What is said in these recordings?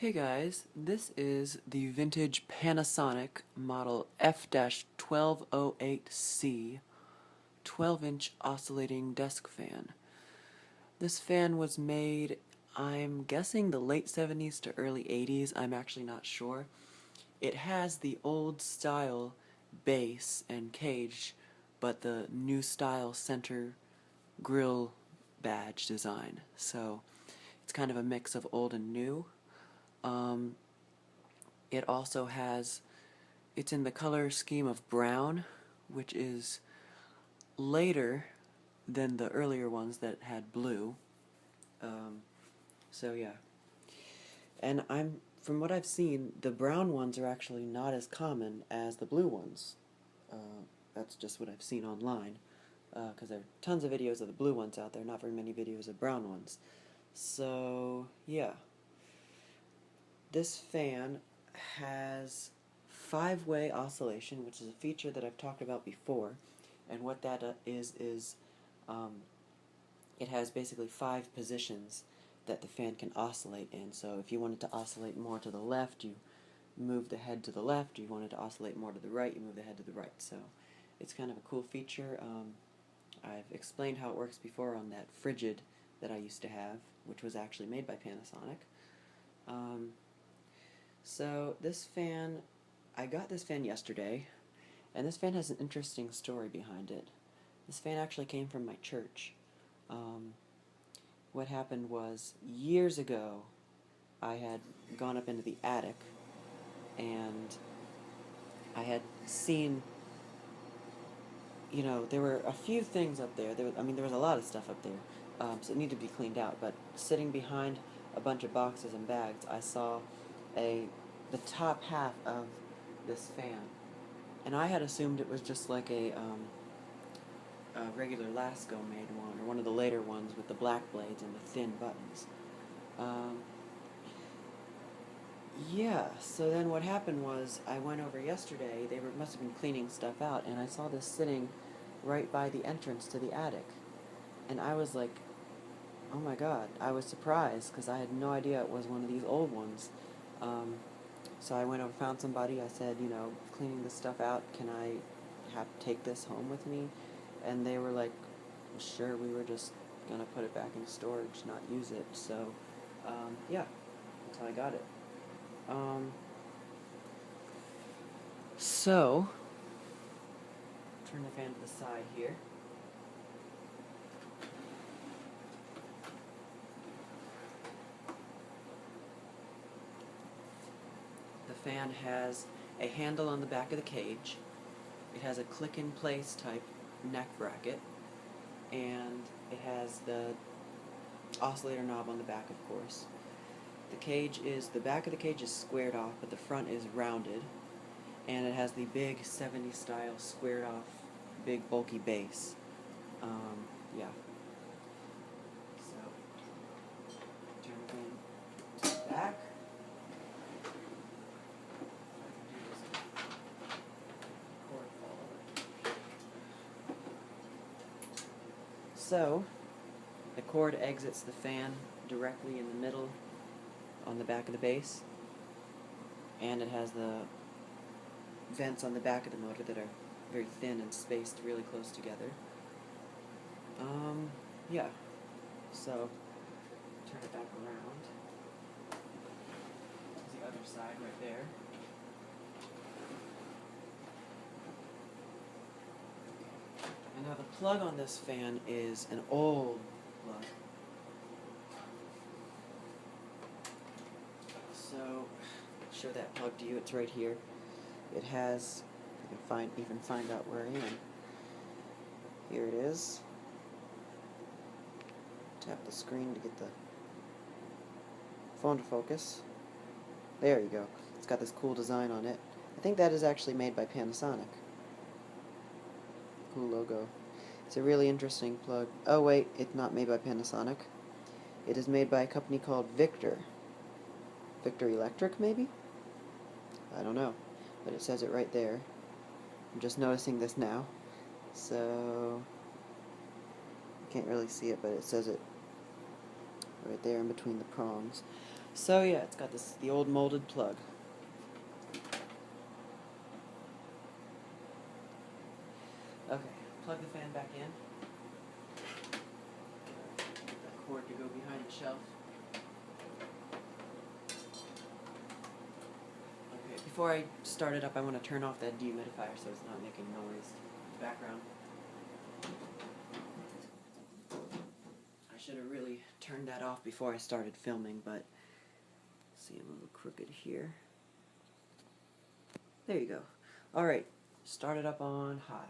Hey guys, this is the vintage Panasonic model F-1208C 12-inch oscillating desk fan. This fan was made, I'm guessing the late 70s to early 80s, I'm actually not sure. It has the old style base and cage, but the new style center grill badge design. So it's kind of a mix of old and new. Um, It also has, it's in the color scheme of brown, which is later than the earlier ones that had blue. Um, so yeah. And from what I've seen, the brown ones are actually not as common as the blue ones. That's just what I've seen online. Because there are tons of videos of the blue ones out there, not very many videos of brown ones. So, yeah. This fan has five-way oscillation, which is a feature that I've talked about before. And what that is it has basically 5 positions that the fan can oscillate in. So if you wanted to oscillate more to the left, you move the head to the left. If you wanted to oscillate more to the right, you move the head to the right. So it's kind of a cool feature. I've explained how it works before on that Frigid that I used to have, which was actually made by Panasonic. So this fan, I got this fan yesterday, and this fan has an interesting story behind it. This fan actually came from my church. What happened was, years ago, I had gone up into the attic, and I had seen, there were a few things up there. There was a lot of stuff up there, so it needed to be cleaned out. But sitting behind a bunch of boxes and bags, I saw the top half of this fan, and I had assumed it was just like a regular Lasco made one, or one of the later ones with the black blades and the thin buttons. Yeah, so then what happened was, I went over yesterday, must have been cleaning stuff out, and I saw this sitting right by the entrance to the attic. And I was like, oh my god, I was surprised, because I had no idea it was one of these old ones. So I went over, found somebody, I said, cleaning this stuff out, can I take this home with me? And they were like, sure, we were just going to put it back in storage, not use it. So, yeah, that's how I got it. So, turn the fan to the side here. The fan has a handle on the back of the cage. It has a click-in-place type neck bracket, and it has the oscillator knob on the back, of course. The back of the cage is squared off, but the front is rounded, and it has the big 70s style squared off, big bulky base. Yeah. So, turn the fan to the back. So, the cord exits the fan directly in the middle on the back of the base, and it has the vents on the back of the motor that are very thin and spaced really close together. Yeah. So, turn it back around. There's the other side right there. And now the plug on this fan is an old plug. So, I'll show that plug to you. It's right here. It has, you can even find out where I am. Here it is. Tap the screen to get the phone to focus. There you go. It's got this cool design on it. I think that is actually made by Panasonic. Cool logo. It's a really interesting plug. Oh wait, it's not made by Panasonic. It is made by a company called Victor. Victor Electric, maybe? I don't know. But it says it right there. I'm just noticing this now. So, you can't really see it, but it says it right there in between the prongs. So yeah, it's got the old molded plug. Okay, plug the fan back in. Get that cord to go behind the shelf. Okay, before I start it up, I want to turn off that dehumidifier so it's not making noise in the background. I should have really turned that off before I started filming, but see, I'm a little crooked here. There you go. Alright, start it up on high.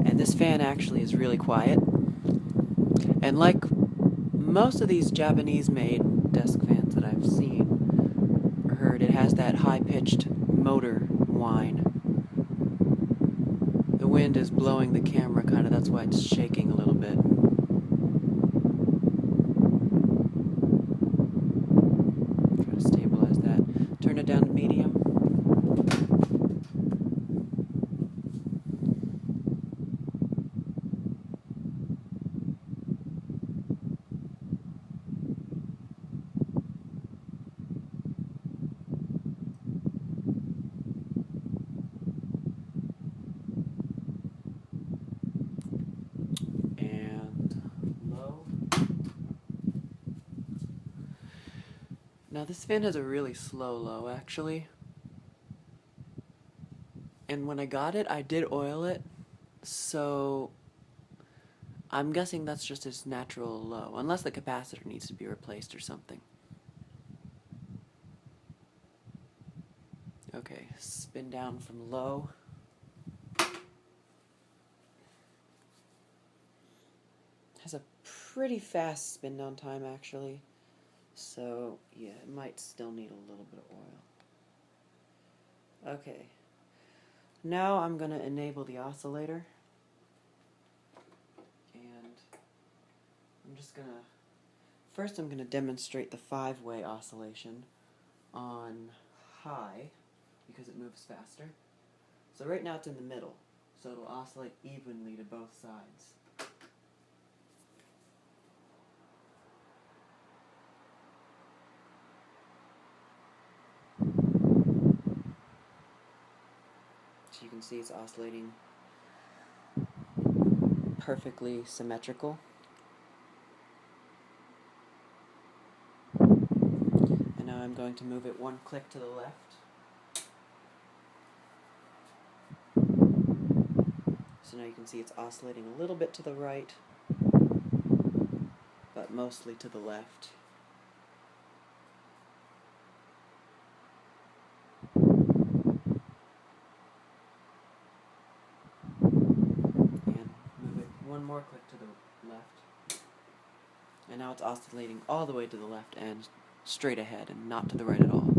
And this fan actually is really quiet. And like most of these Japanese-made desk fans that I've seen or heard, it has that high-pitched motor whine. The wind is blowing the camera kind of, that's why it's shaking a little bit. Try to stabilize that. Turn it down to medium. Now this fan has a really slow low actually, and when I got it I did oil it, so I'm guessing that's just its natural low, unless the capacitor needs to be replaced or something. Okay, spin down from low. Has a pretty fast spin down time actually. So, yeah, it might still need a little bit of oil. Okay. Now I'm going to enable the oscillator. And I'm just going to... First I'm going to demonstrate the 5-way oscillation on high, because it moves faster. So right now it's in the middle, so it'll oscillate evenly to both sides. So you can see it's oscillating perfectly symmetrical. And now I'm going to move it one click to the left. So now you can see it's oscillating a little bit to the right, but mostly to the left. And move it one more click to the left. And now it's oscillating all the way to the left and straight ahead and not to the right at all.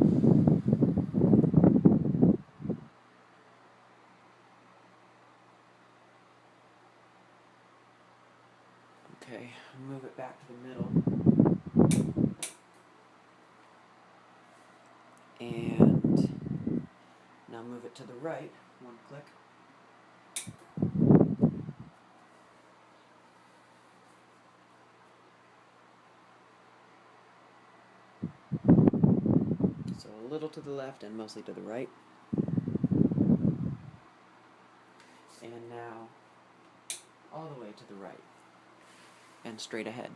Okay, move it back to the middle. And now move it to the right, one click. So a little to the left and mostly to the right. And now all the way to the right and straight ahead.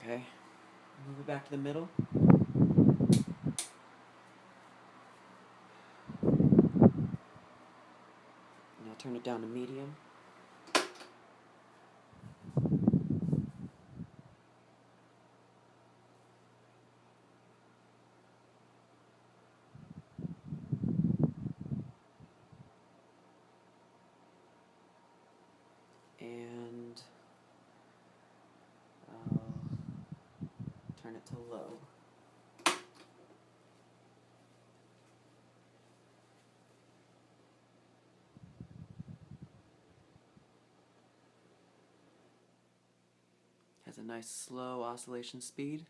Okay, move it back to the middle. Now turn it down to medium. And I'll turn it to low. has a nice slow oscillation speed.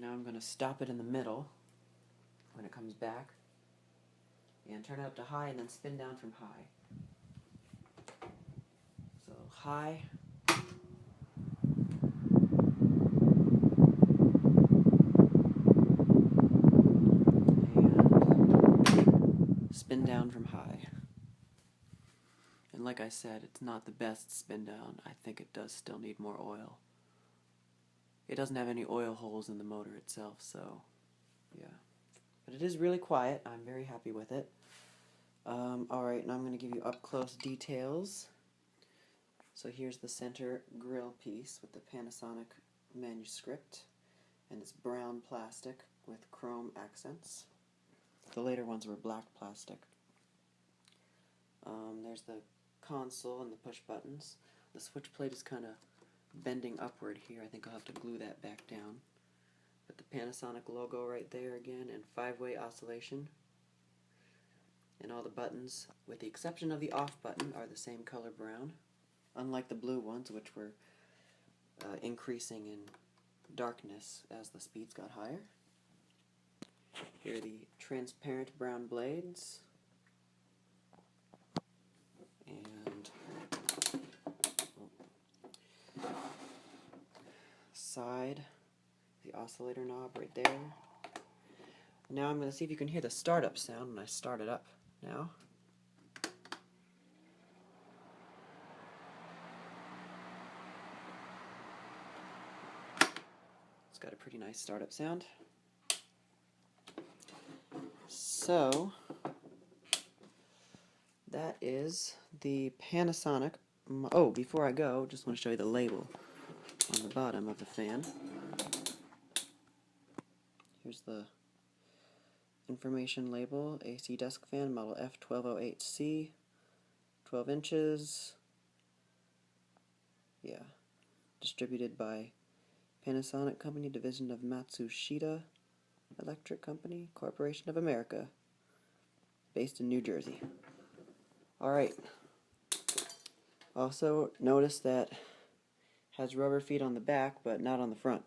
Now I'm going to stop it in the middle when it comes back and turn it up to high and then spin down from high. So high. And spin down from high. And like I said, it's not the best spin down. I think it does still need more oil. It doesn't have any oil holes in the motor itself, so yeah. But it is really quiet. I'm very happy with it. Alright, now I'm going to give you up-close details. So here's the center grill piece with the Panasonic manuscript, and it's brown plastic with chrome accents. The later ones were black plastic. There's the console and the push buttons. The switch plate is kind of bending upward here. I think I'll have to glue that back down. But the Panasonic logo right there again, and 5-way oscillation. And all the buttons, with the exception of the off button, are the same color brown, unlike the blue ones, which were increasing in darkness as the speeds got higher. Here are the transparent brown blades. And side, the oscillator knob right there. Now I'm going to see if you can hear the startup sound when I start it up now. It's got a pretty nice startup sound. So that is the Panasonic. Oh, before I go, just want to show you the label on the bottom of the fan. Here's the information label. AC desk fan, model F-1208C, 12 inches. Yeah. Distributed by Panasonic Company, division of Matsushita Electric Company, Corporation of America, based in New Jersey. Alright. Also, notice that has rubber feet on the back, but not on the front.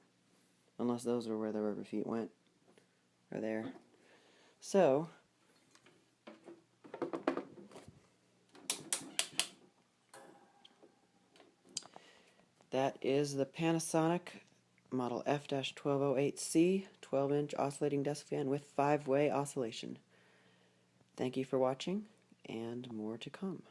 Unless those are where the rubber feet went. Or there. So, that is the Panasonic model F-1208C 12-inch oscillating desk fan with 5-way oscillation. Thank you for watching, and more to come.